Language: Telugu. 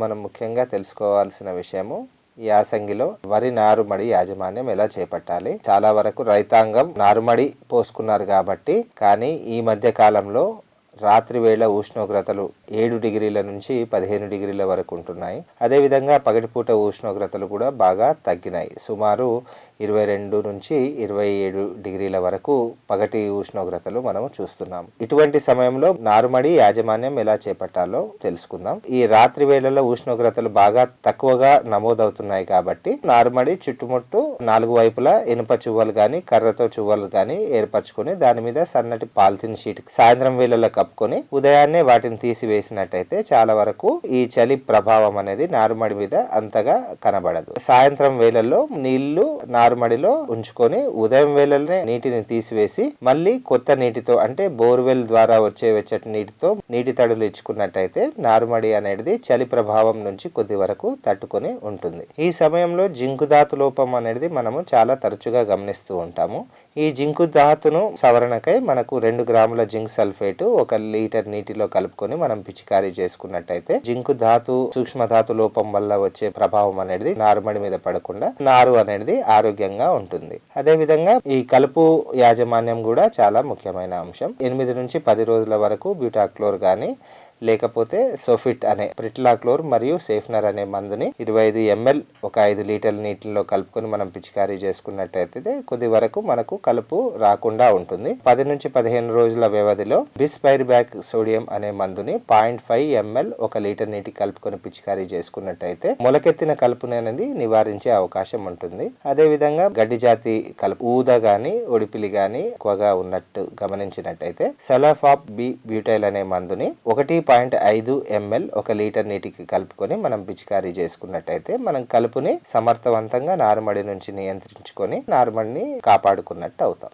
మనం ముఖ్యంగా తెలుసుకోవాల్సిన విషయము యాసంగిలో వరి నారుమడి యాజమాన్యం ఎలా చేపట్టాలి. చాలా వరకు రైతాంగం నారుమడి పోసుకున్నారు కాబట్టి, కానీ ఈ మధ్య కాలంలో రాత్రి వేళ ఉష్ణోగ్రతలు 7 డిగ్రీల నుంచి 15 డిగ్రీల వరకు ఉంటున్నాయి. అదేవిధంగా పగటిపూట ఉష్ణోగ్రతలు కూడా బాగా తగ్గినాయి. సుమారు 22 నుంచి 27 డిగ్రీల వరకు పగటి ఉష్ణోగ్రతలు మనం చూస్తున్నాం. ఇటువంటి సమయంలో నారుమడి యాజమాన్యం ఎలా చేపట్టాలో తెలుసుకుందాం. ఈ రాత్రి వేళల్లో ఉష్ణోగ్రతలు బాగా తక్కువగా నమోదవుతున్నాయి కాబట్టి నారుమడి చుట్టుముట్టు 4 వైపులా ఇనుప చువ్వలు గాని కర్రతో చువ్వలు గాని ఏర్పరచుకొని దాని మీద సన్నటి పాలిథిన్ షీట్ సాయంత్రం వేళల్లో కప్పుకొని ఉదయాన్నే వాటిని తీసివేసినట్టయితే చాలా వరకు ఈ చలి ప్రభావం అనేది నారుమడి మీద అంతగా కనబడదు. సాయంత్రం వేళల్లో నీళ్లు నారుమడిలో ఉంచుకొని ఉదయం వేళలనే నీటిని తీసివేసి మళ్ళీ కొత్త నీటితో అంటే బోర్వెల్ ద్వారా వచ్చే వెచ్చటి నీటితో నీటి తడులు ఇచ్చుకున్నట్టయితే నారుమడి అనేది చలి ప్రభావం నుంచి కొద్ది వరకు తట్టుకొని ఉంటుంది. ఈ సమయంలో జింకు ధాతు లోపం అనేది మనము చాలా తరచుగా గమనిస్తూ ఉంటాము. ఈ జింకు ధాతును సవరణకై మనకు 2 గ్రాముల జింక్ సల్ఫేట్ 1 లీటర్ నీటిలో కలుపుకొని మనం పిచికారీ చేసుకున్నట్టయితే జింకు ధాతు సూక్ష్మ ధాతు లోపం వల్ల వచ్చే ప్రభావం అనేది నారుమడి మీద పడకుండా నారు అనేది ఆరోగ్యంగా ఉంటుంది. అదే విధంగా ఈ కలుపు యాజమాన్యం కూడా చాలా ముఖ్యమైన అంశం. 8 నుంచి 10 రోజుల వరకు బ్యూటాక్లోర్ గాని లేకపోతే సోఫిట్ అనే ప్రిట్లాక్లోర్ మరియు సేఫ్నర్ అనే మందుని 25 ml 5 లీటర్ల నీటిలో కలుపుకొని మనం పిచికారీ చేసుకున్నట్టయితే కొద్ది వరకు మనకు కలుపు రాకుండా ఉంటుంది. 10 నుంచి 15 రోజుల వ్యవధిలో బిస్పైరిబాక్ సోడియం అనే మందుని 0.5 ml 1 లీటర్ నీటి కలుపుకొని పిచికారీ చేసుకున్నట్టయితే మొలకెత్తిన కలుపుని అనేది నివారించే అవకాశం ఉంటుంది. అదే విధంగా గడ్డి జాతి కలుపు ఊద గాని ఒడిపిలి గాని ఎక్కువగా ఉన్నట్టు గమనించినట్టయితే సలాఫాప్ బి బ్యూటైల్ అనే మందుని 1.5 ml 1 లీటర్ నీటికి కలుపుకొని మనం పిచికారీ చేసుకున్నట్టయితే మనం కలుపుని సమర్థవంతంగా నారుమడి నుంచి నియంత్రించుకొని నారుమడిని కాపాడుకున్నట్టు అవుతాం.